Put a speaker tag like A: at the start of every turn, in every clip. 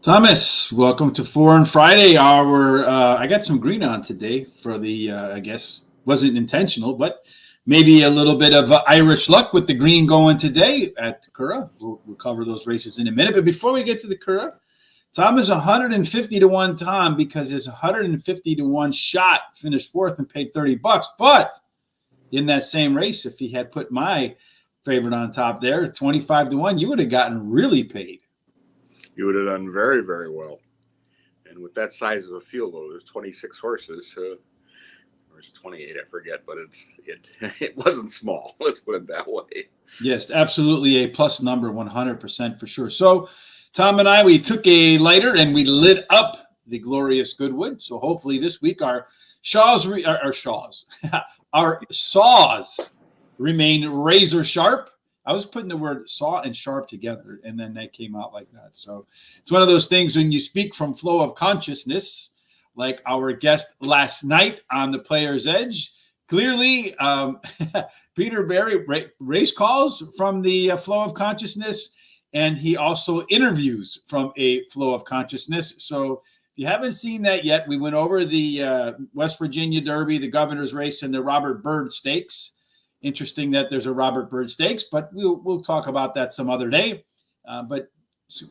A: Thomas, welcome to Foreign Friday. I got some green on today for the, I guess, wasn't intentional, but maybe a little bit of Irish luck with the green going today at Curragh. We'll cover those races in a minute. But before we get to the Curragh, Tom is 150 to 1 Tom because his 150 to 1 shot finished fourth and paid $30. But in that same race, if he had put my favorite on top there, 25 to 1, you would have gotten really paid.
B: You would have done very, very well. And with that size of a field, though, there's 26 horses, or it's 28, I forget, but it wasn't small. Let's put it that way.
A: Yes, absolutely a plus number, 100% for sure. So Tom and I, we took a lighter and we lit up the Glorious Goodwood. So hopefully this week our saws remain razor sharp. I was putting the word saw and sharp together, and then they came out like that. So it's one of those things when you speak from flow of consciousness, like our guest last night on the Player's Edge. Clearly, Peter Barry race calls from the flow of consciousness, and he also interviews from a flow of consciousness. So if you haven't seen that yet, we went over the West Virginia Derby, the Governor's Race, and the Robert Byrd Stakes. Interesting that there's a Robert Byrd Stakes, but we'll talk about that some other day. But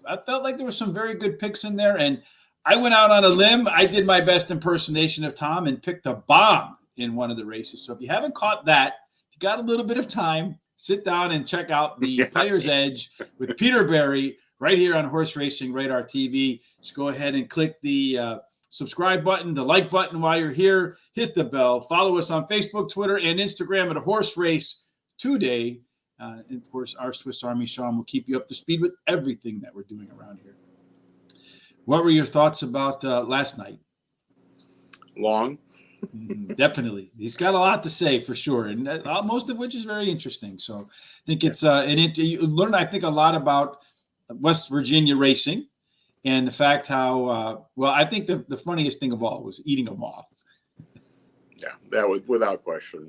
A: I felt like there were some very good picks in there, and I went out on a limb. I did my best impersonation of Tom and picked a bomb in one of the races. So if you haven't caught that, if you got a little bit of time, sit down and check out the Player's Edge with Peter Barry right here on Horse Racing Radar TV. Just go ahead and click the subscribe button, the like button while you're here, hit the bell, follow us on Facebook, Twitter, and Instagram at Horse Race Today. And of course, our Swiss Army Sean will keep you up to speed with everything that we're doing around here. What were your thoughts about last night?
B: Long.
A: Definitely. He's got a lot to say for sure, and most of which is very interesting. So I think it's you learn, I think, a lot about West Virginia racing. And the fact how, I think the funniest thing of all was eating a moth.
B: Yeah, that was without question.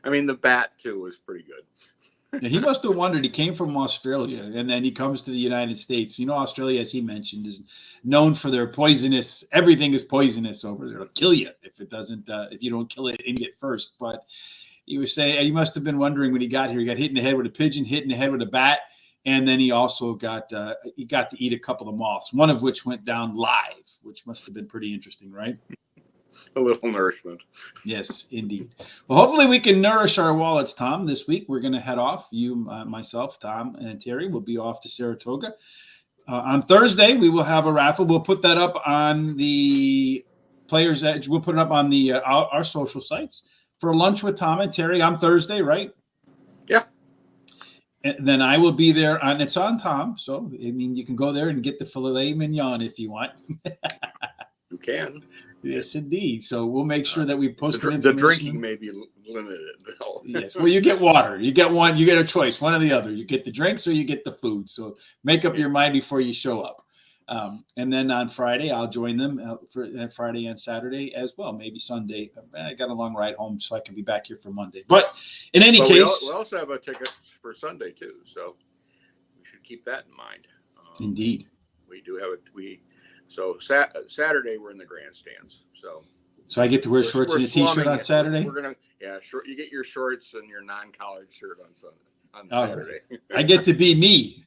B: I mean, the bat, too, was pretty good.
A: Yeah, he must have wondered. He came from Australia, and then he comes to the United States. You know, Australia, as he mentioned, is known for their poisonous. Everything is poisonous over there. It'll kill you if it doesn't. If you don't kill it and eat it first. But he was saying he must have been wondering when he got here. He got hit in the head with a pigeon, hit in the head with a bat. And then he also got to eat a couple of moths, one of which went down live, which must have been pretty interesting, right?
B: A little nourishment.
A: Yes, indeed. Well, hopefully we can nourish our wallets, Tom. This week we're going to head off. You, myself, Tom, and Terry will be off to Saratoga. On Thursday, we will have a raffle. We'll put that up on the Player's Edge. We'll put it up on the our social sites for lunch with Tom and Terry on Thursday, right?
B: Yeah.
A: And then I will be there it's on Tom. So, I mean, you can go there and get the filet mignon if you want.
B: You can.
A: Yes, indeed. So we'll make sure that we post
B: the drinking may be limited, though.
A: Yes. Well, you get water. You get one. You get a choice, one or the other. You get the drinks or you get the food. So make up your mind before you show up. And then on Friday, I'll join them for Friday and Saturday as well. Maybe Sunday. I got a long ride home, so I can be back here for Monday. But in any case,
B: we also have a ticket for Sunday too, so we should keep that in mind.
A: Indeed,
B: we do have it. So Saturday we're in the grandstands. So
A: I get to wear shorts and a t-shirt on Saturday.
B: We're gonna you get your shorts and your non-collared shirt on Saturday.
A: Right. I get to be me.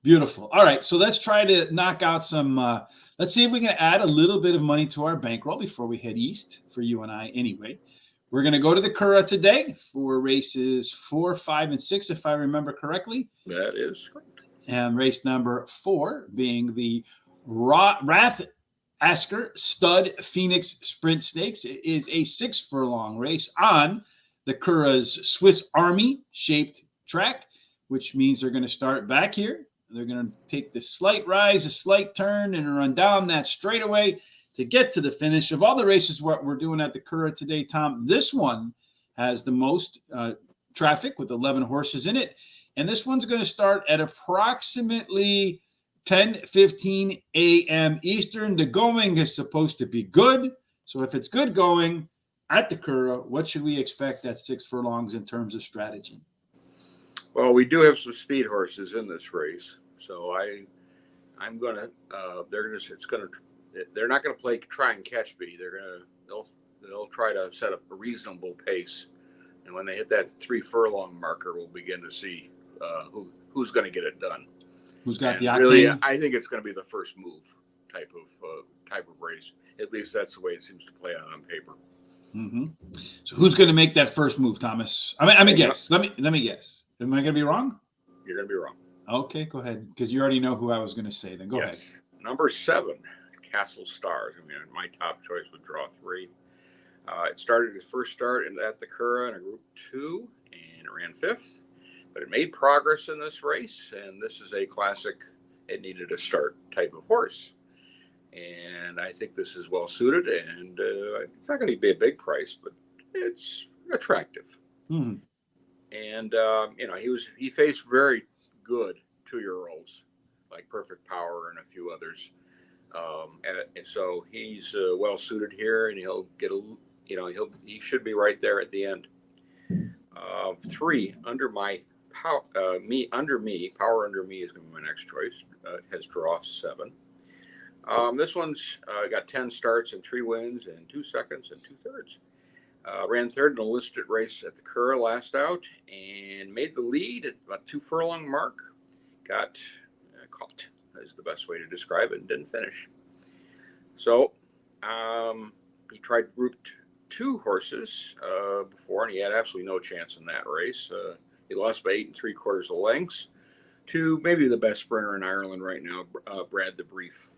A: Beautiful. All right, so let's try to knock out some. Let's see if we can add a little bit of money to our bankroll before we head east for you and I. Anyway, we're going to go to the Curragh today for races 4, 5, and 6, if I remember correctly.
B: That is correct.
A: And race number 4 being the Rathasker Stud Phoenix Sprint Stakes. It is a 6-furlong race on the Curragh's Swiss Army shaped track, which means they're going to start back here. They're going to take the slight rise, a slight turn, and run down that straightaway to get to the finish. Of all the races what we're doing at the Curragh today, Tom, this one has the most traffic with 11 horses in it. And this one's going to start at approximately 10:15 a.m. Eastern. The going is supposed to be good. So if it's good going at the Curragh, what should we expect at 6 furlongs in terms of strategy?
B: Well, we do have some speed horses in this race, so They're not gonna try and catch me. They'll try to set up a reasonable pace, and when they hit that 3 furlong marker, we'll begin to see who's going to get it done.
A: Who's got
B: and
A: the octane?
B: Really, I think it's going to be the first move type of race. At least that's the way it seems to play out on paper.
A: Mm-hmm. So who's going to make that first move, Thomas? I mean, guess. Let me guess. Am I going to be wrong?
B: You're going to be wrong.
A: Okay, go ahead, because you already know who I was going to say. Then go ahead.
B: Number 7, Castle Stars. I mean, my top choice would draw 3. It started his first start at the Curragh in a Group 2, and it ran 5th. But it made progress in this race, and this is a classic, it needed a start type of horse. And I think this is well suited, and it's not going to be a big price, but it's attractive.
A: Mm-hmm.
B: And he faced very good 2-year-olds like Perfect Power and a few others. And so he's well suited here, and he'll get he should be right there at the end. 3 under my Power Under Me is going to be my next choice. It has draw 7. This one's got 10 starts and 3 wins and 2 seconds and 2 thirds. Ran 3rd in a listed race at the Curragh last out and made the lead at about 2 furlong mark. Got caught, is the best way to describe it, and didn't finish. So he tried Group 2 horses before, and he had absolutely no chance in that race. He lost by 8 3/4 lengths to maybe the best sprinter in Ireland right now, Brad the Brief.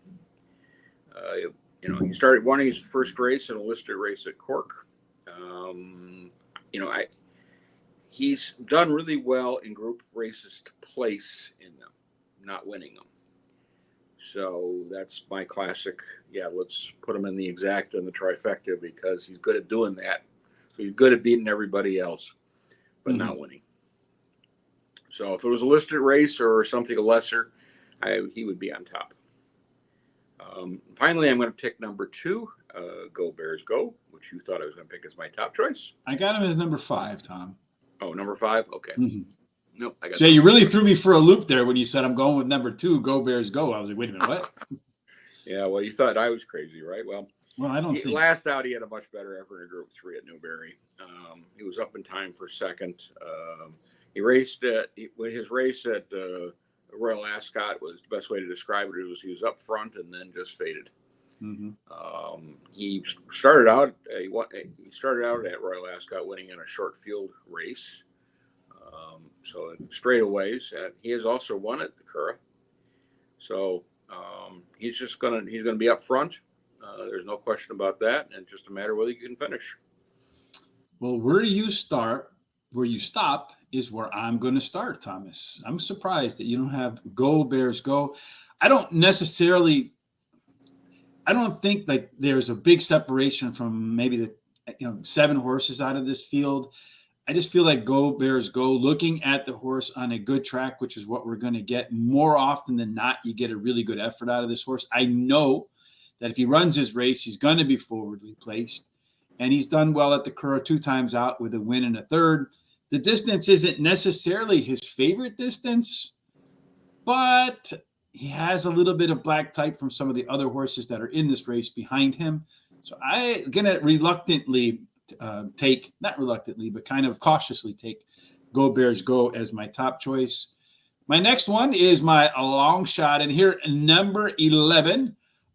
B: He started winning his first race in a listed race at Cork. He's done really well in group races to place in them, not winning them. So that's my classic. Yeah, let's put him in the exacta and the trifecta because he's good at doing that. So he's good at beating everybody else, but not winning. So if it was a listed race or something lesser, he would be on top. Finally, I'm going to pick number 2, Go Bears Go, which you thought I was going to pick as my top choice.
A: I got him as number 5, Tom.
B: Oh, number 5? Okay.
A: Mm-hmm.
B: Nope.
A: Jay, you really threw me for a loop there when you said I'm going with number 2, Go Bears Go. I was like, wait a minute, what?
B: Yeah, well, you thought I was crazy, right? Well,
A: I don't think.
B: Last out, he had a much better effort in Group 3 at Newberry. He was up in time for second. He raced his race at Royal Ascot was the best way to describe it. He was up front and then just faded. Mm-hmm. He started out at Royal Ascot winning in a short field race. So straightaways, he has also won at the Curragh. So he's going to be up front. There's no question about that, and it's just a matter of whether you can finish.
A: Well, where you stop is where I'm going to start, Thomas. I'm surprised that you don't have Go Bears Go. I don't think like there's a big separation from maybe the 7 horses out of this field. I just feel like Go Bears Go, looking at the horse on a good track, which is what we're going to get more often than not, you get a really good effort out of this horse. I know that if he runs his race, he's going to be forwardly placed. And he's done well at the Curragh 2 times out with a win and a third. The distance isn't necessarily his favorite distance, but he has a little bit of black type from some of the other horses that are in this race behind him. So I'm going to kind of cautiously take Go Bears Go as my top choice. My next one is my long shot in here, number 11,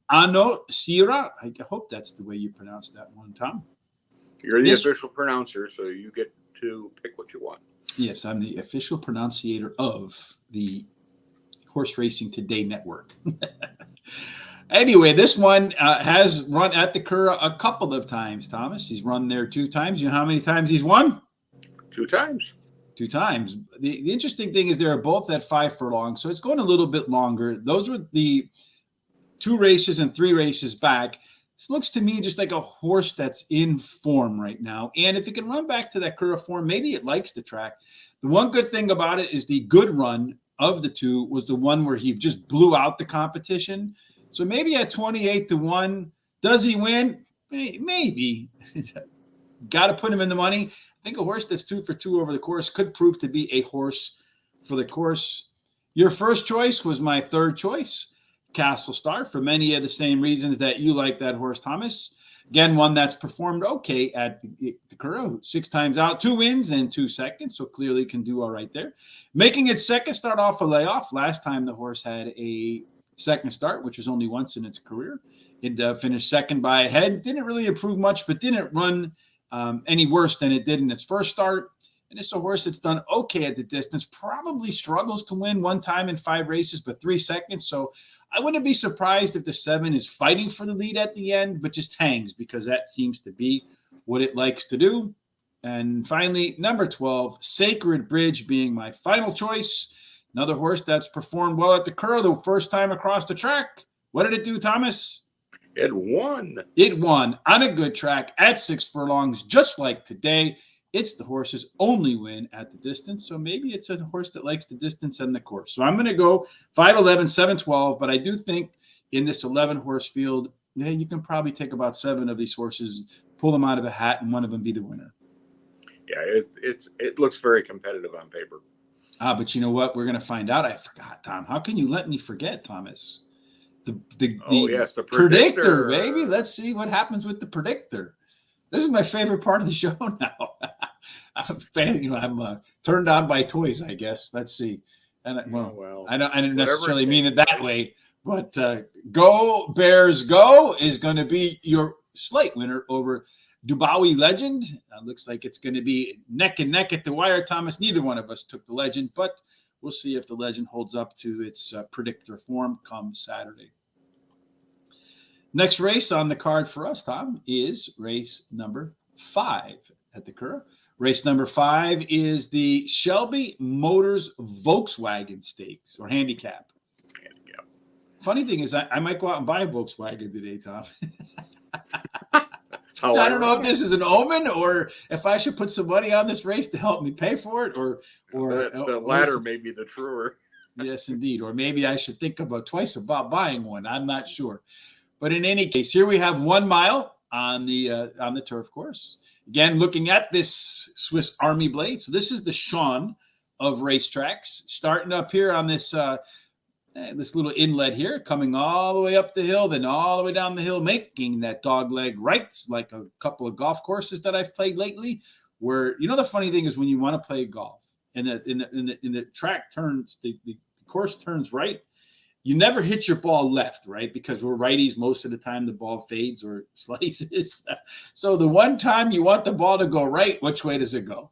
A: Ano Sira. I hope that's the way you pronounce that one, Tom.
B: You're the official pronouncer, so you get to pick what you want.
A: Yes, I'm the official pronunciator of the Horse Racing Today Network. Anyway, this one has run at the Curragh a couple of times, Thomas. He's run there 2 times. You know how many times he's won?
B: 2 times.
A: 2 times. The interesting thing is they're both at 5 furlongs, so it's going a little bit longer. Those were the 2 races and 3 races back. This looks to me just like a horse that's in form right now. And if it can run back to that Curragh form, maybe it likes the track. The one good thing about it is the good run of the 2 was the one where he just blew out the competition. So maybe at 28-1, does he win? Maybe. Got to put him in the money. I think a horse that's 2 for 2 over the course could prove to be a horse for the course. Your first choice was my third choice. Castle Star for many of the same reasons that you like that horse, Thomas. Again, one that's performed okay at the Curragh, 6 times out, 2 wins and 2 seconds, so clearly can do all right there. Making its second start off a layoff. Last time the horse had a second start, which was only once in its career. It finished second by a head. Didn't really improve much, but didn't run any worse than it did in its first start. And it's a horse that's done okay at the distance. Probably struggles to win 1 time in 5 races, but 3 seconds. So I wouldn't be surprised if the 7 is fighting for the lead at the end, but just hangs because that seems to be what it likes to do. And finally, number 12, Sacred Bridge being my final choice. Another horse that's performed well at the Curragh the first time across the track. What did it do, Thomas?
B: It won.
A: It won on a good track at 6 furlongs, just like today. It's the horse's only win at the distance. So maybe it's a horse that likes the distance and the course. So I'm going to go 5'11", 7'12", but I do think in this 11-horse field, yeah, you can probably take about 7 of these horses, pull them out of a hat, and one of them be the winner.
B: Yeah, it looks very competitive on paper.
A: But you know what? We're going to find out. I forgot, Tom. How can you let me forget, Thomas? The predictor, baby. Let's see what happens with the predictor. This is my favorite part of the show now. I'm turned on by toys, I guess. Let's see. And I didn't necessarily mean it that way, but Go Bears Go is going to be your slight winner over Dubawi Legend. Looks like it's going to be neck and neck at the wire, Thomas. Neither one of us took the Legend, but we'll see if the Legend holds up to its predictor form come Saturday. Next race on the card for us, Tom, is race number 5 at the Curragh. Race number 5 is the Shelby Motors Volkswagen Stakes or Handicap. Funny thing is, I might go out and buy a Volkswagen today, Tom. So I don't know if this is an omen or if I should put some money on this race to help me pay for it, or
B: the latter may be the truer.
A: Yes, indeed. Or maybe I should think twice about buying one. I'm not sure. But in any case, here we have 1 mile on the turf course. Again, looking at this Swiss Army blade. So this is the Sean of racetracks, starting up here on this little inlet here, coming all the way up the hill, then all the way down the hill, making that dog leg right, like a couple of golf courses that I've played lately. Where the funny thing is when you want to play golf and the track turns, the course turns right, you never hit your ball left, right? Because we're righties most of the time. The ball fades or slices. So the one time you want the ball to go right, which way does it go?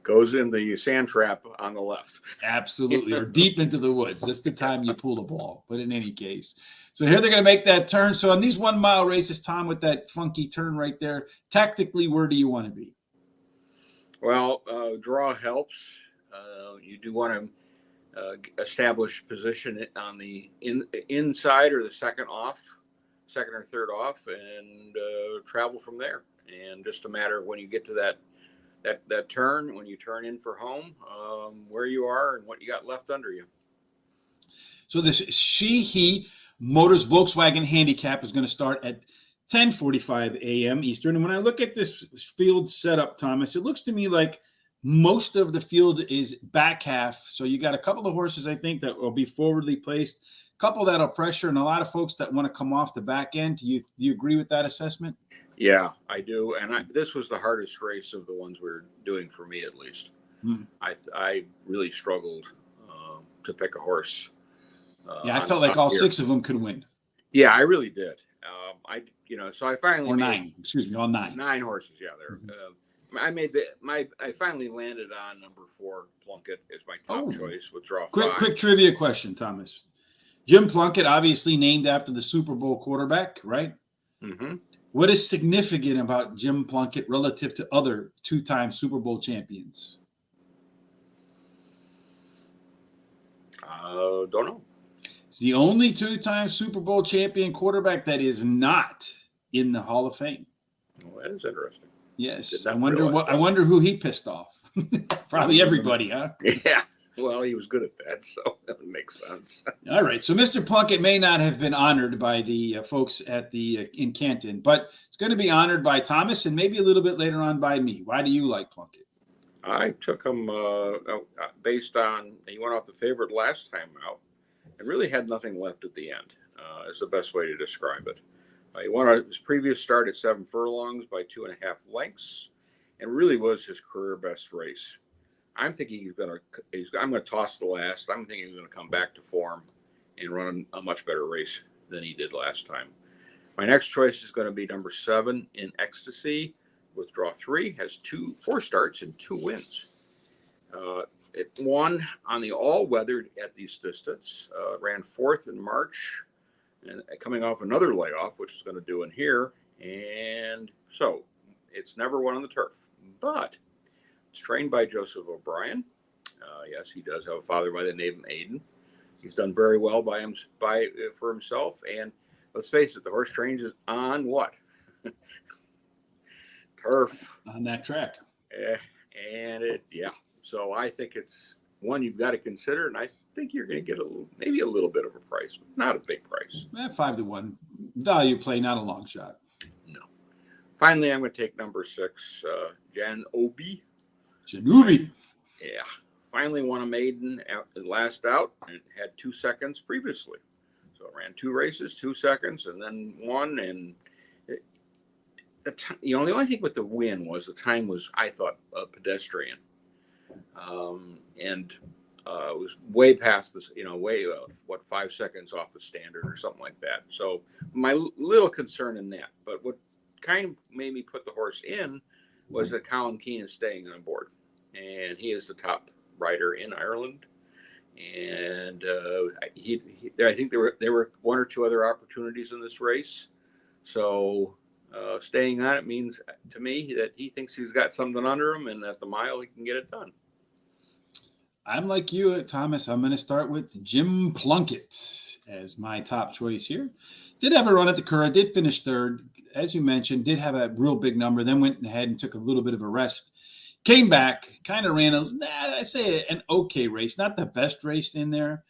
B: Goes in the sand trap on the left.
A: Absolutely. Or deep into the woods. That's the time you pull the ball. But in any case. So here they're going to make that turn. So on these 1 mile races, Tom, with that funky turn right there, tactically, where do you want to be?
B: Well, draw helps. You do want to establish position on the inside or the second or third off, and travel from there. And just a matter of when you get to that turn, when you turn in for home, where you are and what you got left under you.
A: So this Sheehy Motors Volkswagen Handicap is going to start at 10:45 a.m. Eastern. And when I look at this field setup, Thomas, it looks to me like most of the field is back half. So you got a couple of horses, I think, that will be forwardly placed, a couple that'll pressure, and a lot of folks that want to come off the back end. Do you agree with that assessment?
B: Yeah, I do. And this was the hardest race of the ones we were doing, for me at least. I really struggled to pick a horse.
A: I felt like all 6 of them could win.
B: Yeah, I really did. So I finally
A: all 9.
B: 9 horses. Yeah, there. I finally landed on number 4, Plunkett, as my top choice with draw 5.
A: Quick trivia question, Thomas. Jim Plunkett, obviously named after the Super Bowl quarterback, right?
B: Mm-hmm.
A: What is significant about Jim Plunkett relative to other 2-time Super Bowl champions?
B: Don't know.
A: It's the only 2-time Super Bowl champion quarterback that is not in the Hall of Fame.
B: Well, that is interesting.
A: Yes, I wonder who he pissed off. Probably everybody, huh?
B: Yeah. Well, he was good at that, so that would make sense.
A: All right. So Mr. Plunkett may not have been honored by the folks at in Canton, but it's going to be honored by Thomas and maybe a little bit later on by me. Why do you like Plunkett?
B: I took him based on he went off the favorite last time out, and really had nothing left at the end. Is the best way to describe it. He won his previous start at 7 furlongs by 2.5 lengths, and really was his career best race. I'm thinking I'm going to toss the last. I'm thinking he's going to come back to form and run a much better race than he did last time. My next choice is going to be number 7 in Ecstasy with draw 3. Has 4 starts and 2 wins. It won on the all-weather at these distance. Ran 4th in March, and coming off another layoff, which is going to do in here. And so it's never won on the turf, but it's trained by Joseph O'Brien. Yes, he does have a father by the name of Aiden. He's done very well for himself. And let's face it, the horse trains is on what? Turf.
A: On that track.
B: So I think it's one you've got to consider, and I think you're going to get maybe a little bit of a price, but not a big price.
A: 5-1 value play, not a long shot.
B: No. Finally, I'm going to take number 6, Janubi.
A: Yeah.
B: Finally won a maiden last out and had 2 seconds previously. So it ran 2 races, 2 seconds, and then won. And the only thing with the win was the time was, I thought, pedestrian. It was way past this, 5 seconds off the standard or something like that. So my little concern in that, but what kind of made me put the horse in was that Colin Keane is staying on board, and he is the top rider in Ireland. And I think there were 1 or 2 other opportunities in this race. So staying on it means to me that he thinks he's got something under him, and at the mile he can get it done.
A: I'm like you, Thomas. I'm going to start with Jim Plunkett as my top choice here. Did have a run at the Curragh, did finish 3rd. As you mentioned, did have a real big number, then went ahead and took a little bit of a rest. Came back, kind of ran an okay race. Not the best race in there,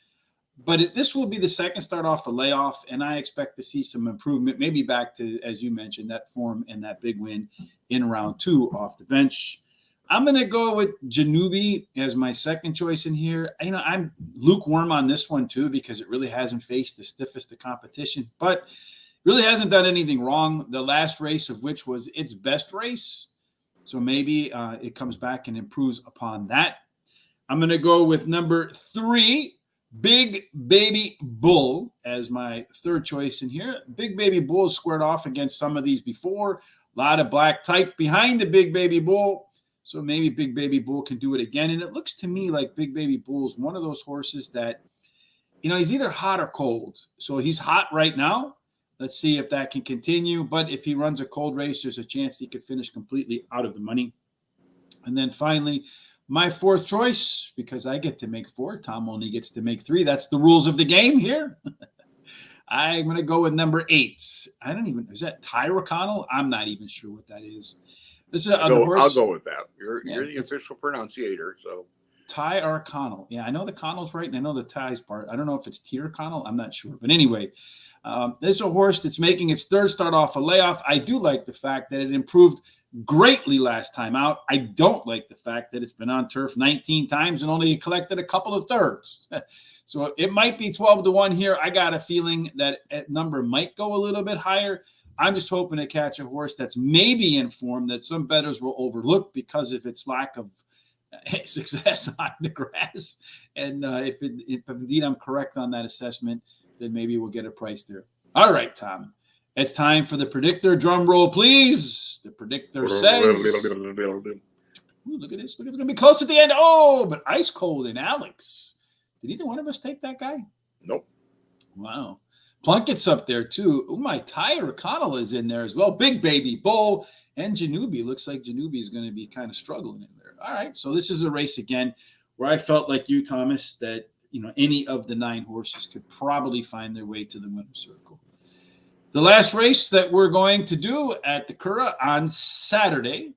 A: but this will be the second start off a layoff, and I expect to see some improvement, maybe back to, as you mentioned, that form and that big win in round 2 off the bench. I'm going to go with Janubi as my second choice in here. I'm lukewarm on this one too, because it really hasn't faced the stiffest of competition, but really hasn't done anything wrong. The last race of which was its best race. So maybe it comes back and improves upon that. I'm going to go with number 3, Big Baby Bull, as my third choice in here. Big Baby Bull squared off against some of these before. A lot of black type behind the Big Baby Bull. So maybe Big Baby Bull can do it again. And it looks to me like Big Baby Bull is one of those horses that, he's either hot or cold. So he's hot right now. Let's see if that can continue. But if he runs a cold race, there's a chance he could finish completely out of the money. And then finally, my 4th choice, because I get to make 4. Tom only gets to make 3. That's the rules of the game here. I'm going to go with number 8. Is that Ty O'Connell? I'm not even sure what that is. This is horse.
B: I'll go with that. You're the official pronunciator, so.
A: Ty O'Connell. Yeah, I know the Connell's right, and I know the Ty's part. I don't know if it's T O'Connell. I'm not sure. But anyway, this is a horse that's making its 3rd start off a layoff. I do like the fact that it improved greatly last time out. I don't like the fact that it's been on turf 19 times and only collected a couple of thirds. So it might be 12-1 here. I got a feeling that number might go a little bit higher. I'm just hoping to catch a horse that's maybe in form that some bettors will overlook because of its lack of success on the grass. And if indeed I'm correct on that assessment, then maybe we'll get a price there. All right, Tom. It's time for the predictor. Drum roll, please. The predictor says... Ooh, look at this. Look, it's going to be close at the end. Oh, but ice cold in Alex. Did either one of us take that guy?
B: Nope.
A: Wow. Plunkett's up there, too. Oh, my Ty O'Connell is in there as well. Big Baby Bull and Janubi. Looks like Janubi is going to be kind of struggling in there. All right, so this is a race again where I felt like you, Thomas, that any of the 9 horses could probably find their way to the winner's circle. The last race that we're going to do at the Curragh on Saturday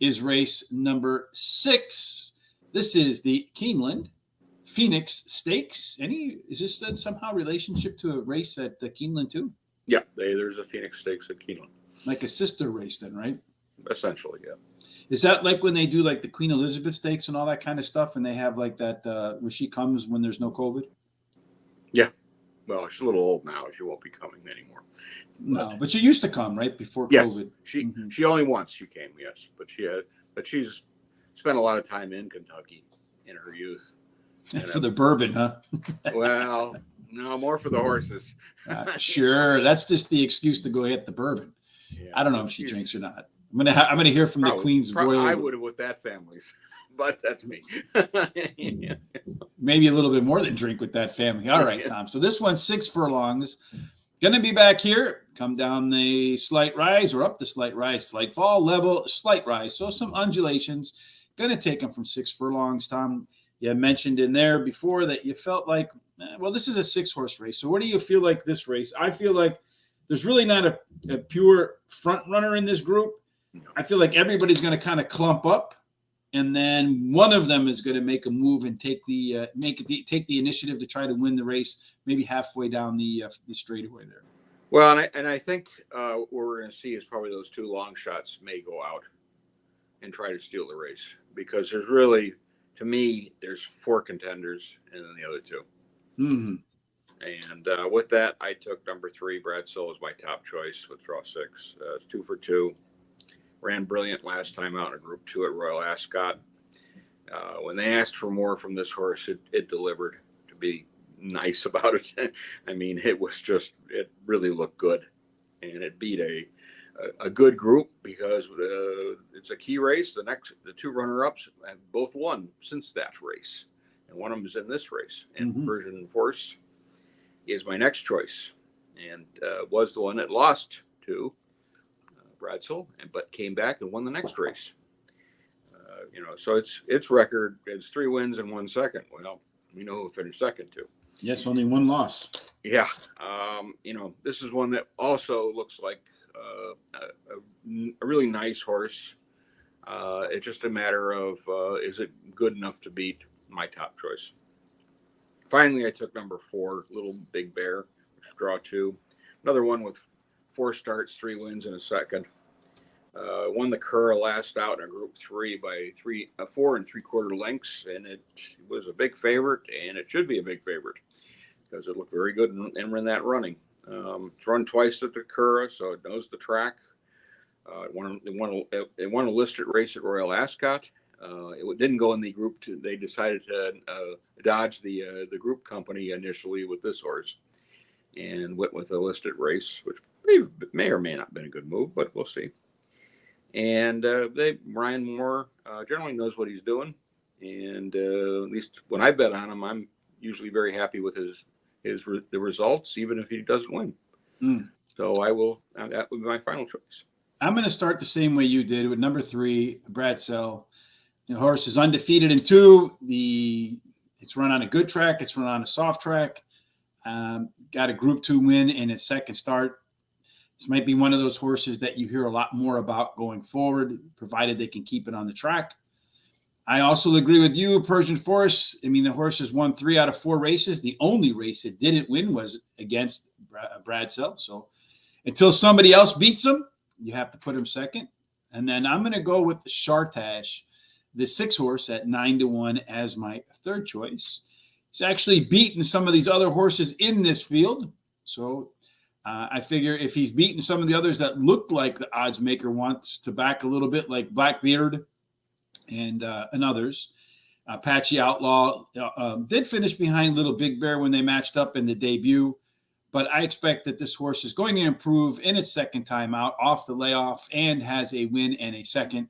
A: is race number 6. This is the Keeneland Phoenix Stakes. Is this then somehow relationship to a race at the Keeneland too?
B: Yeah, there's a Phoenix Stakes at Keeneland.
A: Like a sister race then, right?
B: Essentially, yeah.
A: Is that like when they do like the Queen Elizabeth Stakes and all that kind of stuff, and they have like that where she comes when there's no COVID?
B: Yeah. Well, she's a little old now. She won't be coming anymore.
A: No, but she used to come right before
B: Yes,
A: COVID.
B: she only once she came, yes, but she's spent a lot of time in Kentucky in her youth.
A: For the bourbon, huh?
B: Well, no, more for the horses.
A: Sure, that's just the excuse to go hit the bourbon. Yeah, I don't know if she drinks or not. I'm gonna hear from the Queen's Royal.
B: I would have with that family's, but that's me.
A: Maybe a little bit more than drink with that family. All right, Tom. So this one's 6 furlongs. Going to be back here, come down the slight rise or up the slight rise, slight fall, level, slight rise. So some undulations. Going to take them from 6 furlongs, Tom. You mentioned in there before that you felt like, well, this is a 6-horse race. So what do you feel like this race? I feel like there's really not a pure front runner in this group. I feel like everybody's going to kind of clump up, and then one of them is going to make a move and take the initiative to try to win the race, maybe halfway down the straightaway there.
B: Well, and I think what we're going to see is probably those 2 long shots may go out and try to steal the race, because there's really, to me, there's 4 contenders and then the other 2.
A: Mm-hmm.
B: And with that, I took number 3, Bradsell, as my top choice with draw 6. It's 2 for 2. Ran brilliant last time out in Group 2 at Royal Ascot. When they asked for more from this horse, it delivered. To be nice about it, I mean, it really looked good, and it beat a good group, because it's a key race. The 2 runner-ups have both won since that race, and one of them is in this race. And Persian Force is my next choice, and was the one that lost to Bradsell, but came back and won the next race. So its record is 3 wins and 1 second. Well, we know who finished second too.
A: Yes, only 1 loss.
B: Yeah. This is one that also looks like a really nice horse. It's just a matter of is it good enough to beat my top choice. Finally, I took number 4, Little Big Bear, which is draw 2. Another one with 4 starts, 3 wins and a second. Won the Curragh last out in a Group 3 by 4 3/4 lengths, and it was a big favorite, and it should be a big favorite because it looked very good in that running. It's run twice at the Curragh, so it knows the track. It won a listed race at Royal Ascot. It didn't go in the Group 2. They decided to dodge the group company initially with this horse, and went with a listed race, which may or may not have been a good move, but we'll see. And Ryan Moore generally knows what he's doing, and at least when I bet on him, I'm usually very happy with the results, even if he doesn't win. So that would be my final choice.
A: I'm going to start the same way you did with number 3, Bradsell. The horse is undefeated in 2. It's run on a good track. It's run on a soft track. Got a Group 2 win in its second start. This might be one of those horses that you hear a lot more about going forward, provided they can keep it on the track. I also agree with you, Persian Force. I mean, the horse has won 3 out of 4 races. The only race it didn't win was against Bradsell. So until somebody else beats him, you have to put him second. And then I'm going to go with the Chartash, the 6 horse at 9-1 as my third choice. It's actually beaten some of these other horses in this field. So I figure if he's beaten some of the others that look like the odds maker wants to back a little bit, like Blackbeard and others. Apache Outlaw did finish behind Little Big Bear when they matched up in the debut. But I expect that this horse is going to improve in its second time out off the layoff and has a win and a second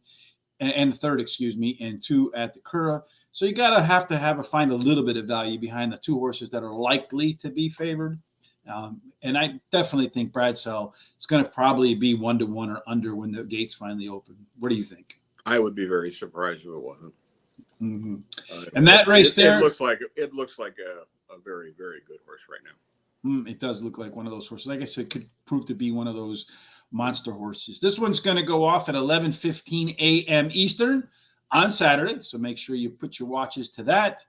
A: and third, and 2 at the Curragh. So you got to find a little bit of value behind the 2 horses that are likely to be favored. And I definitely think Bradsell is going to probably be 1-1 or under when the gates finally open. What do you think?
B: I would be very surprised if it wasn't.
A: Mm-hmm. And that race there,
B: it looks like a very, very good horse right now.
A: It does look like one of those horses. I guess it could prove to be one of those monster horses. This one's going to go off at 11:15 a.m. Eastern on Saturday. So make sure you put your watches to that.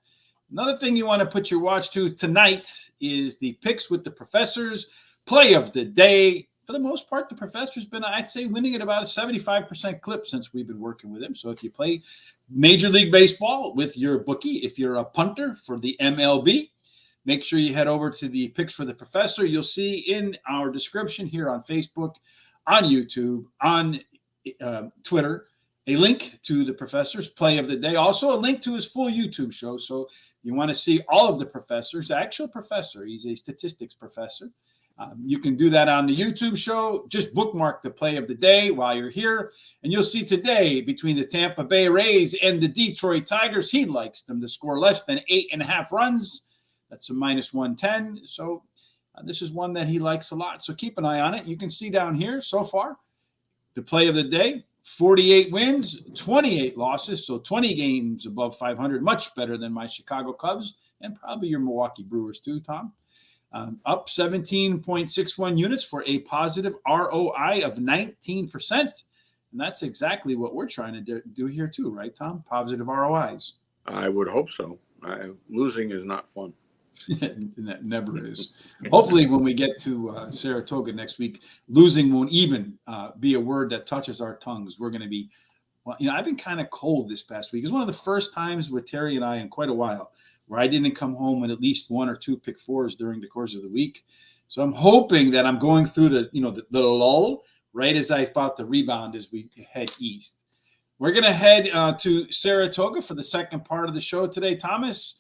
A: Another thing you want to put your watch to tonight is the Picks with the Professors play of the day. For the most part, the Professor's been, I'd say, winning at about a 75% clip since we've been working with him. So if you play Major League Baseball with your bookie, if you're a punter for the MLB, make sure you head over to the Picks for the Professor. You'll see in our description here on Facebook, on YouTube, on Twitter, a link to the Professor's Play of the Day. Also a link to his full YouTube show. So you want to see all of the professors, the actual professor. He's a statistics professor. You can do that on the YouTube show. Just bookmark the Play of the Day while you're here. And you'll see today between the Tampa Bay Rays and the Detroit Tigers, he likes them to score less than 8.5 runs. That's a -110. So this is one that he likes a lot. So keep an eye on it. You can see down here so far, the Play of the Day, 48 wins, 28 losses. So 20 games above 500, much better than my Chicago Cubs and probably your Milwaukee Brewers too, Tom. Up 17.61 units for a positive ROI of 19%. And that's exactly what we're trying to do here too, right, Tom? Positive ROIs.
B: I would hope so. Losing is not fun.
A: That never is. Hopefully when we get to Saratoga next week, losing won't even be a word that touches our tongues. We're going to be, well, I've been kind of cold this past week. It's one of the first times with Terry and I in quite a while where I didn't come home with at least 1 or 2 pick fours during the course of the week. So I'm hoping that I'm going through the lull right as I thought the rebound as we head east. We're going to head to Saratoga for the second part of the show today, Thomas.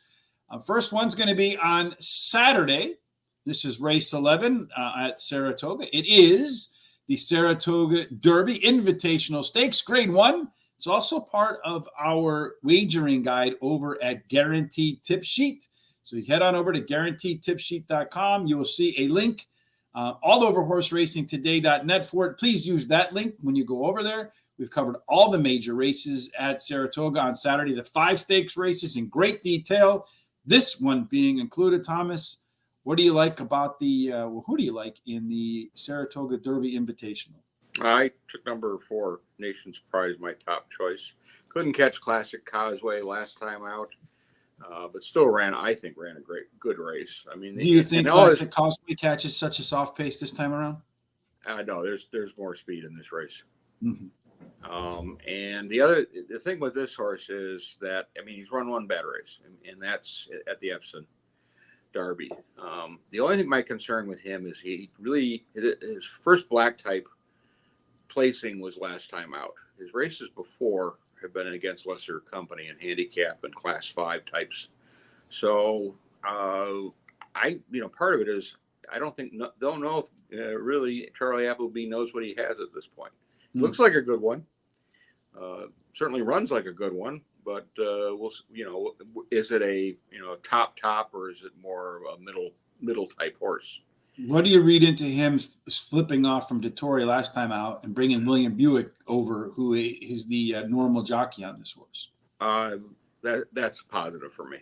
A: First one's going to be on Saturday. This is race 11 at Saratoga. It is the Saratoga Derby Invitational Stakes, Grade 1. It's also part of our wagering guide over at Guaranteed Tip Sheet. So you head on over to guaranteedtipsheet.com. You will see a link all over horseracingtoday.net for it. Please use that link when you go over there. We've covered all the major races at Saratoga on Saturday, the 5 stakes races in great detail. This one being included, Thomas. What do you like about who do you like in the Saratoga Derby Invitational?
B: I took number 4, Nation's Prize, my top choice. Couldn't catch Classic Causeway last time out, but still ran a good race. I mean,
A: do you think Classic Causeway catches such a soft pace this time around?
B: No, there's more speed in this race.
A: Mm-hmm.
B: And the thing with this horse is that, he's run one bad race, and that's at the Epsom Derby. The only thing my concern with him is his first black type placing was last time out. His races before have been against lesser company and handicap and class 5 types. So part of it is I don't know if really Charlie Appleby knows what he has at this point. Looks like a good one. Certainly runs like a good one, but is it a top or is it more a middle type horse?
A: What do you read into him flipping off from Dettori last time out and bringing William Buick over, who is the normal jockey on this horse?
B: That's positive for me.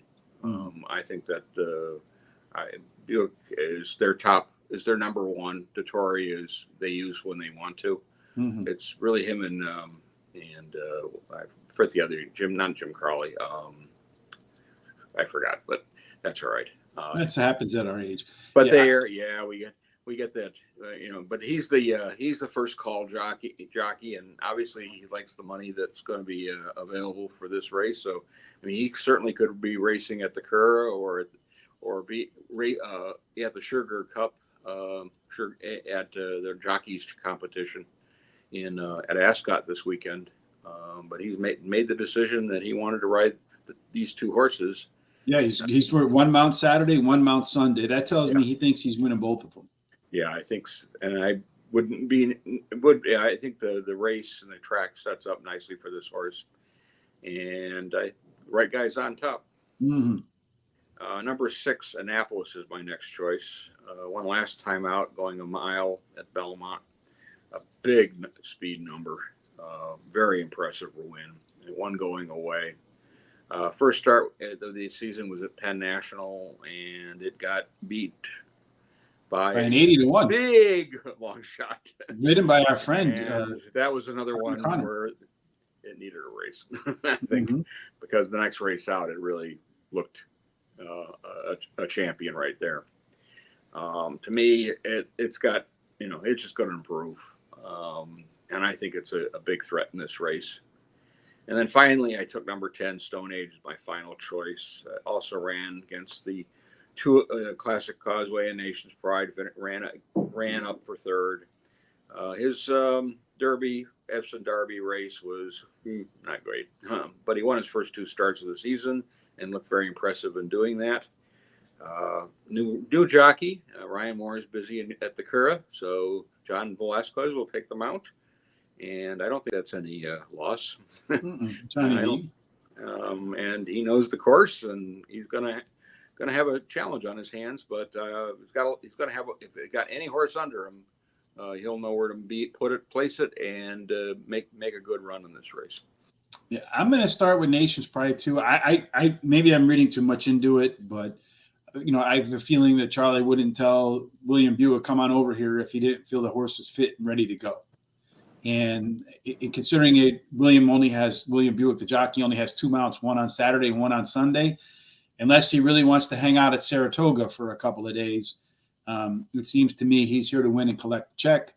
B: I think that Buick is their number one. Dettori is they use when they want to. Mm-hmm. It's really him and I forget the other not Jim Crowley. I forgot, but that's all right.
A: That happens at our age.
B: But we get that, But he's the first call jockey, and obviously he likes the money that's going to be available for this race. So, he certainly could be racing at the Curragh or be at the Sugar Cup, at their jockeys competition at Ascot this weekend. But he's made the decision that he wanted to ride these 2 horses.
A: Yeah, he's for one mount Saturday, one mount Sunday. That tells me he thinks he's winning both of them. Yeah,
B: I think so. And I think the race and the track sets up nicely for this horse. And right guy's on top.
A: Mm-hmm.
B: Number 6, Annapolis is my next choice. Won last time out, going a mile at Belmont. A big speed number. Very impressive win. It won going away. First start of the season was at Penn National, and it got beat by
A: an 80-1
B: big long shot,
A: ridden by our friend.
B: That was another one where it needed a race, I think, because the next race out, it really looked a champion right there. To me, it's got it's just going to improve, and I think it's a big threat in this race. And then finally, I took number 10, Stone Age, as my final choice. Also ran against the two Classic Causeway and Nation's Pride ran up for third. His Derby, Epsom Derby race was not great, but he won his first 2 starts of the season and looked very impressive in doing that. New jockey, Ryan Moore is busy at the Curragh, so John Velasquez will take the mount, and I don't think that's any loss. And he knows the course, and he's gonna have a challenge on his hands, but he's gonna have if he got any horse under him, he'll know where to place it, and make a good run in this race.
A: Yeah, I'm going to start with Nation's Pride too. I maybe I'm reading too much into it, but I have a feeling that Charlie wouldn't tell William Buick come on over here if he didn't feel the horse was fit and ready to go. And considering William Buick, the jockey, only has 2 mounts, one on Saturday and one on Sunday, unless he really wants to hang out at Saratoga for a couple of days. It seems to me he's here to win and collect the check.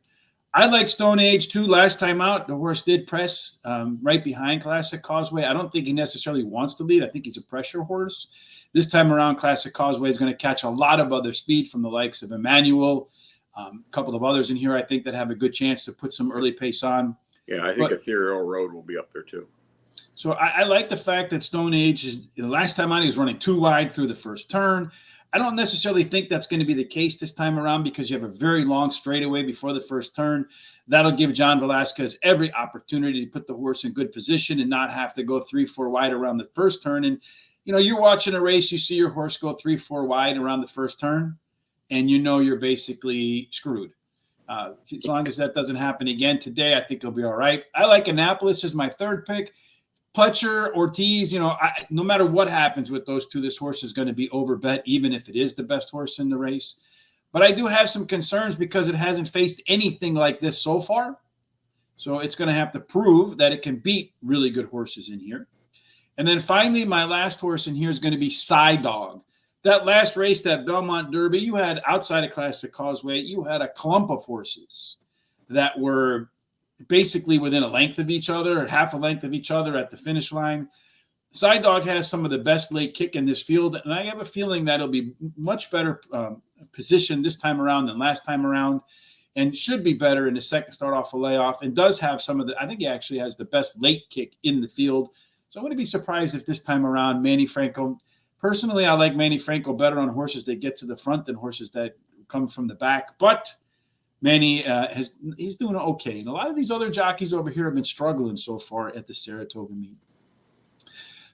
A: I like Stone Age too. Last time out, the horse did press right behind Classic Causeway. I don't think he necessarily wants to lead. I think he's a pressure horse. This time around, Classic Causeway is going to catch a lot of other speed from the likes of Emmanuel. A couple of others in here, I think, that have a good chance to put some early pace on.
B: Yeah, I think Ethereal Road will be up there too.
A: So I like the fact that Stone Age is, the last time out, he was running too wide through the first turn. I don't necessarily think that's going to be the case this time around because you have a very long straightaway before the first turn. That'll give John Velasquez every opportunity to put the horse in good position and not have to go 3-4 wide around the first turn. And, you're watching a race, you see your horse go 3-4 wide around the first turn, and you're basically screwed. As long as that doesn't happen again today, I think he'll be all right. I like Annapolis as my third pick. Pletcher, Ortiz, no matter what happens with those two, this horse is going to be overbet, even if it is the best horse in the race. But I do have some concerns because it hasn't faced anything like this so far. So it's going to have to prove that it can beat really good horses in here. And then finally, my last horse in here is going to be Side Dog. That last race, that Belmont Derby, you had outside of Classic Causeway, you had a clump of horses that were basically within a length of each other or half a length of each other at the finish line. Side Dog has some of the best late kick in this field, and I have a feeling that it'll be much better positioned this time around than last time around, and should be better in the second start off a layoff, and does have I think he actually has the best late kick in the field. So I'm going to be surprised if this time around Manny Franco, personally, I like Manny Franco better on horses that get to the front than horses that come from the back, but Manny he's doing okay. And a lot of these other jockeys over here have been struggling so far at the Saratoga meet.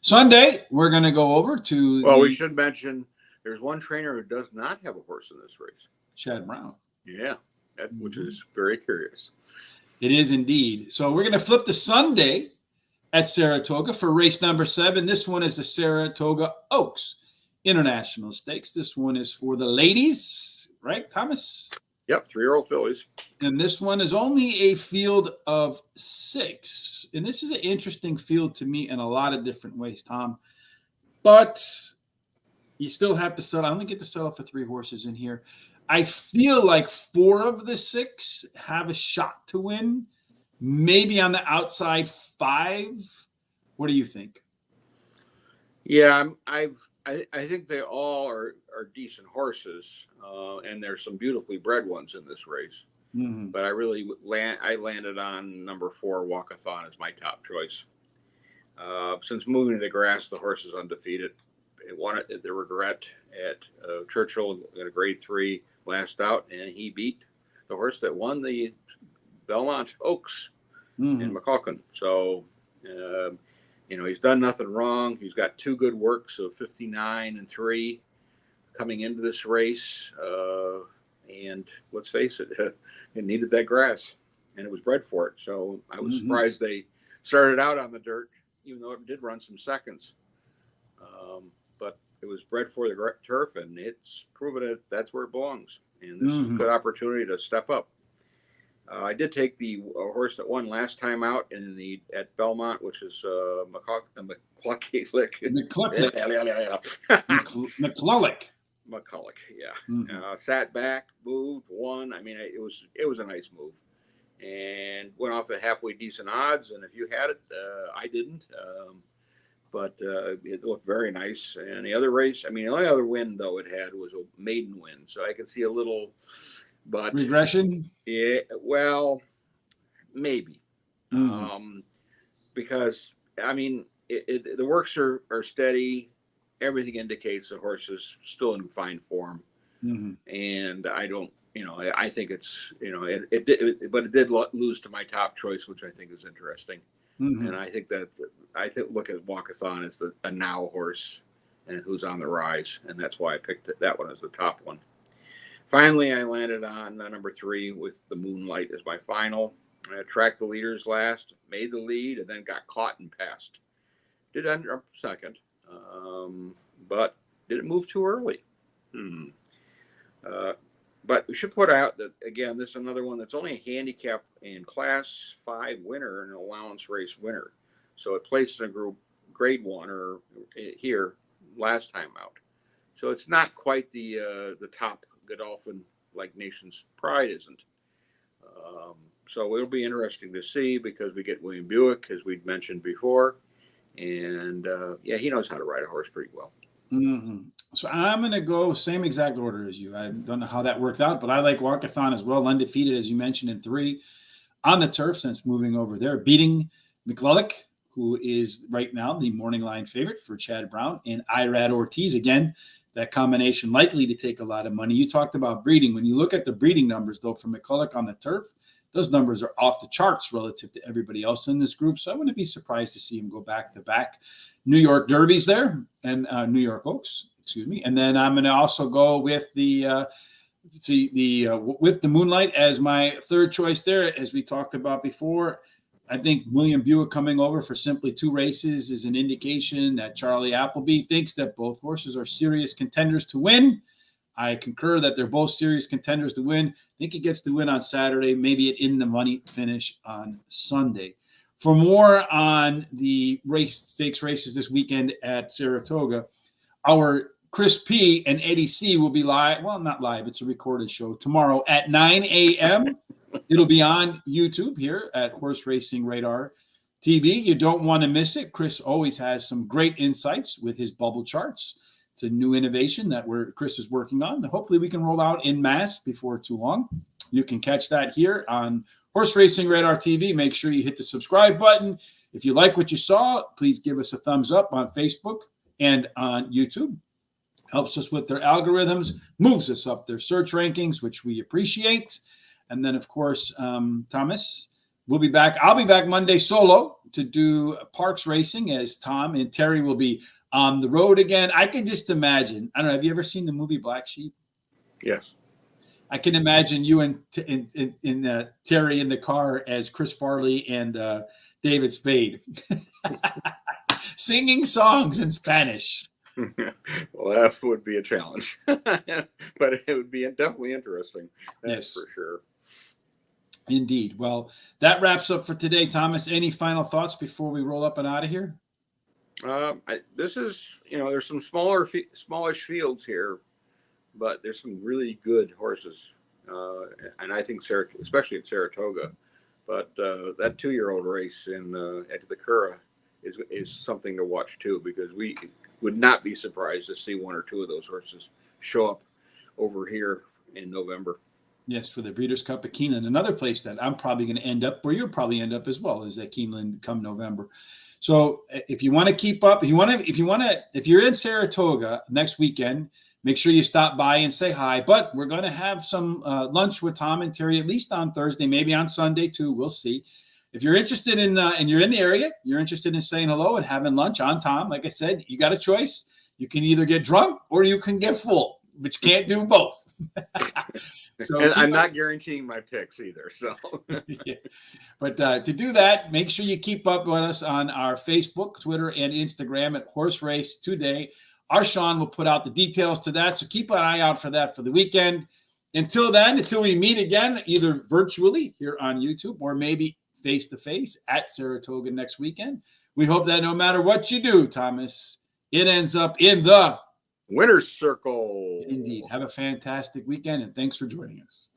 A: Sunday, we're going to go over to
B: we should mention there's one trainer who does not have a horse in this race.
A: Chad Brown.
B: Yeah, which is very curious.
A: It is indeed. So we're going to flip to Sunday at Saratoga for race number 7. This one is the Saratoga Oaks International Stakes. This one is for the ladies, right, Thomas?
B: Yep, 3-year-old fillies.
A: And this one is only a field of 6. And this is an interesting field to me in a lot of different ways, Tom. But you still have to settle. I only get to settle for 3 horses in here. I feel like 4 of the 6 have a shot to win. Maybe on the outside 5. What do you think?
B: Yeah, I think they all are decent horses, and there's some beautifully bred ones in this race. Mm-hmm. But I landed on number 4, Walkathon, as my top choice. Since moving to the grass, the horse is undefeated. It won the regret at Churchill in a grade 3 last out, and he beat the horse that won the Belmont Oaks in McCulkin. So, he's done nothing wrong. He's got 2 good works of 59 and 3 coming into this race. And let's face it, it needed that grass, and it was bred for it. So I was surprised they started out on the dirt, even though it did run some seconds. But it was bred for the turf, and it's proven that that's where it belongs. And this is a good opportunity to step up. I did take the horse that won last time out at Belmont, which is McCulloch. McCulloch, yeah. Sat back, moved, won. I mean, it was a nice move, and went off at halfway decent odds. And if you had it, I didn't. but it looked very nice. And the other race, I mean, the only other win though it had was a maiden win, so I could see a little, but
A: regression.
B: yeah, well, maybe, because I mean, the works are steady. Everything indicates the horse is still in fine form, and I don't. I think it's but it did lose to my top choice, which I think is interesting. And I think look at Walkathon as a now horse and who's on the rise, and that's why I picked that one as the top one. Finally, I landed on number 3 with the Moonlight as my final. I tracked the leaders last, made the lead, and then got caught and passed. Did end up second, but did it move too early? But we should put out that, again, this is another one that's only a handicap and Class 5 winner and an allowance race winner. So it placed in a group grade 1 or here last time out. So it's not quite the top Godolphin like Nation's Pride isn't. So it'll be interesting to see because we get William Buick, as we'd mentioned before. And, he knows how to ride a horse pretty well.
A: So I'm going to go same exact order as you. I don't know how that worked out, but I like Walkathon as well. Undefeated, as you mentioned, in 3 on the turf since moving over there, beating McCulloch, who is right now the morning line favorite for Chad Brown, and Irad Ortiz. Again, that combination likely to take a lot of money. You talked about breeding. When you look at the breeding numbers, though, for McCulloch on the turf, those numbers are off the charts relative to everybody else in this group. So I wouldn't be surprised to see him go back-to-back New York Derbies there and New York Oaks, excuse me. And then I'm going to also go with with the Moonlight as my third choice there, as we talked about before. I think William Buick coming over for simply 2 races is an indication that Charlie Appleby thinks that both horses are serious contenders to win. I concur that they're both serious contenders to win. I think he gets to win on Saturday, maybe an in-the-money finish on Sunday. For more on the stakes races this weekend at Saratoga, our Chris P. and Eddie C. will be live. Well, not live. It's a recorded show tomorrow at 9 a.m. It'll be on YouTube here at Horse Racing Radar TV. You don't want to miss it. Chris always has some great insights with his bubble charts. It's a new innovation that Chris is working on. Hopefully we can roll out en masse before too long. You can catch that here on Horse Racing Radar TV. Make sure you hit the subscribe button. If you like what you saw, please give us a thumbs up on Facebook and on YouTube. Helps us with their algorithms, moves us up their search rankings, which we appreciate. And then, of course, Thomas, we'll be back. I'll be back Monday solo to do Parks Racing, as Tom and Terry will be on the road again. I can just imagine. I don't know. Have you ever seen the movie Black Sheep?
B: Yes.
A: I can imagine you and Terry in the car as Chris Farley and David Spade singing songs in Spanish.
B: Well, that would be a challenge, but it would be definitely interesting. That's for sure.
A: Indeed. Well, that wraps up for today, Thomas. Any final thoughts before we roll up and out of here?
B: This is, there's some smallish fields here, but there's some really good horses, and I think especially at Saratoga. But that 2-year-old race at the Curragh is something to watch too, because we would not be surprised to see 1 or 2 of those horses show up over here in November.
A: Yes, for the Breeders' Cup at Keeneland. Another place that I'm probably going to end up, where you'll probably end up as well, is at Keeneland come November. So if you want to keep up, if you're in Saratoga next weekend, make sure you stop by and say hi. But we're going to have some lunch with Tom and Terry, at least on Thursday, maybe on Sunday too. We'll see. If you're interested in, and you're in the area, you're interested in saying hello and having lunch on Tom, like I said, you got a choice. You can either get drunk or you can get full, but you can't do both.
B: So and I'm not guaranteeing my picks either. So,
A: yeah. But to do that, make sure you keep up with us on our Facebook, Twitter, and Instagram at Horse Race Today. Our Sean will put out the details to that. So keep an eye out for that for the weekend. Until then, until we meet again, either virtually here on YouTube or maybe face-to-face at Saratoga next weekend. We hope that no matter what you do, Thomas, it ends up in the
B: winner's circle.
A: Indeed. Have a fantastic weekend, and thanks for joining us.